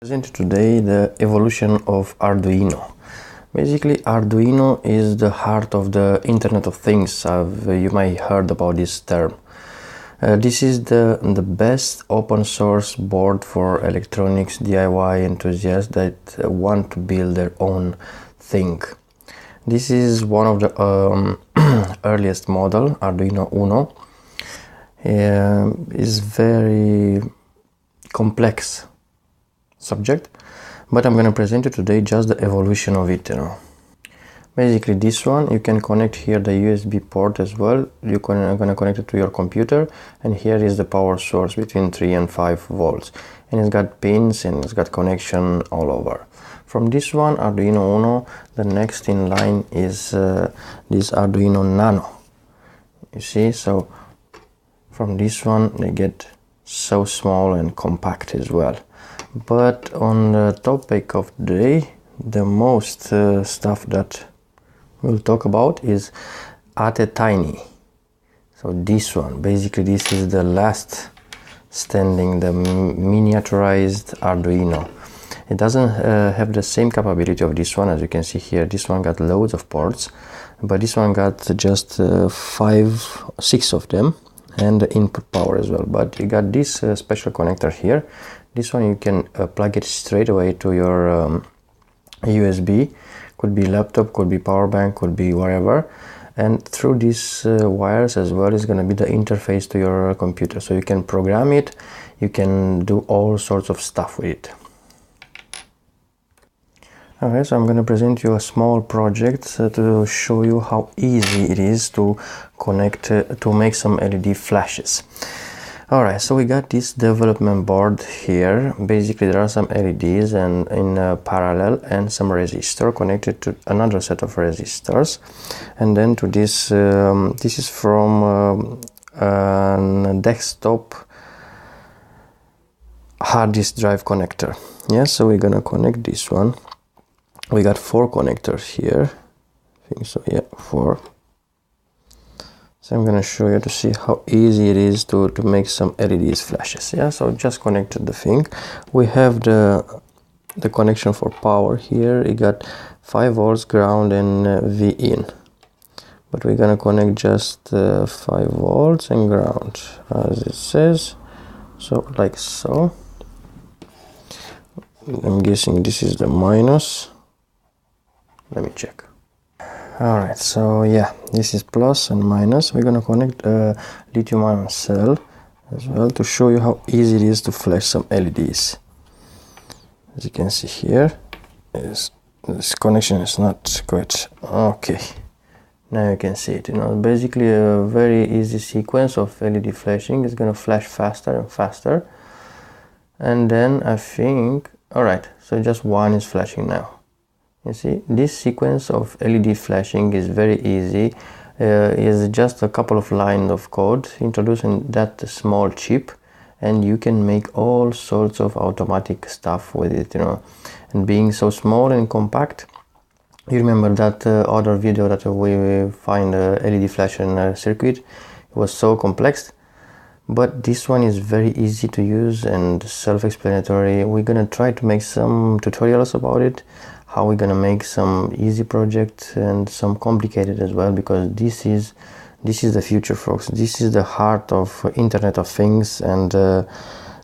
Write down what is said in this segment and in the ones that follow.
Present today the evolution of Arduino. Basically, Arduino is the heart of the Internet of Things. You might heard about this term. This is the best open source board for electronics DIY enthusiasts that want to build their own thing. This is one of the earliest model, Arduino Uno. Is very complex subject, but I'm going to present you today just the evolution of it. Basically, this one you can connect here the USB port as well. I'm going to connect it to your computer, and here is the power source between 3 and 5 volts, and it's got pins and it's got connection all over. From this one, Arduino Uno, the next in line is this Arduino Nano. You see, so from this one they get so small and compact as well. But on the topic of the day, the most stuff that we'll talk about is Tiny. So this one, basically this is the last standing, the miniaturized Arduino. It doesn't have the same capability of this one. As you can see here, this one got loads of ports, but this one got just 6 of them, and the input power as well. But you got this special connector here. This one you can plug it straight away to your USB. Could be laptop, could be power bank, could be wherever, and through these wires as well is going to be the interface to your computer, so you can program it, you can do all sorts of stuff with it. Okay, so I'm going to present you a small project to show you how easy it is to connect to make some LED flashes. Alright, so we got this development board here. Basically there are some LEDs and in parallel, and some resistor connected to another set of resistors, and then to this this is from a desktop hard disk drive connector. Yeah, so we're gonna connect this one. We got 4 connectors here, I think so, yeah, 4. So I'm going to show you to see how easy it is to make some LEDs flashes. Yeah, so just connected the thing. We have the connection for power here. We got 5 volts ground and V in, but we're going to connect just 5 volts and ground as it says, so like so. I'm guessing this is the minus. Let me check. Alright, so yeah, this is plus and minus. We're gonna connect a lithium-ion cell as well to show you how easy it is to flash some LEDs. As you can see here, this connection is not quite okay. Now you can see it. Basically a very easy sequence of LED flashing. Is gonna flash faster and faster, and then I think, alright, so just one is flashing now. You see, this sequence of LED flashing is very easy. Is just a couple of lines of code introducing that small chip, and you can make all sorts of automatic stuff with it, and being so small and compact. You remember that other video that we find a LED flash in a circuit? It was so complex, but this one is very easy to use and self-explanatory. We're gonna try to make some tutorials about it, how we're gonna make some easy projects and some complicated as well, because this is the future, folks. This is the heart of Internet of Things, and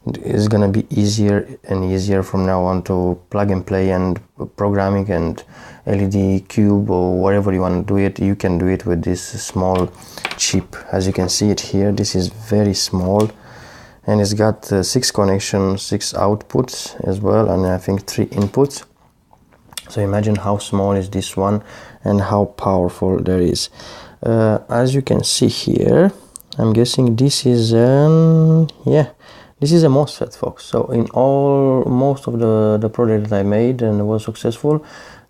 it's gonna be easier and easier from now on to plug and play and programming and LED cube or whatever you want to do it. You can do it with this small chip. As you can see it here, this is very small, and it's got 6 connections, 6 outputs as well, and I think 3 inputs. So imagine how small is this one and how powerful there is. As you can see here, I'm guessing this is this is a MOSFET, folks. So in most of the project that I made and was successful,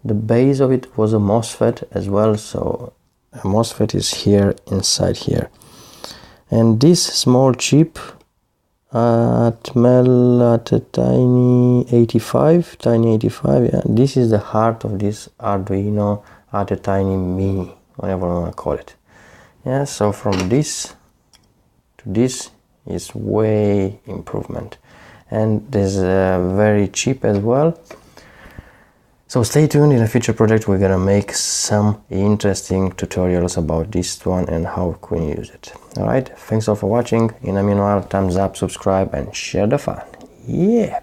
the base of it was a MOSFET as well. So a MOSFET is here inside here, and this small chip Tiny 85, yeah, this is the heart of this Arduino Tiny Mini, whatever you want to call it. Yeah, so from this to this is way improvement, and it is very cheap as well. So stay tuned. In a future project we're gonna make some interesting tutorials about this one and how we can use it. Alright, thanks all for watching. In a meanwhile, thumbs up, subscribe and share the fun. Yeah.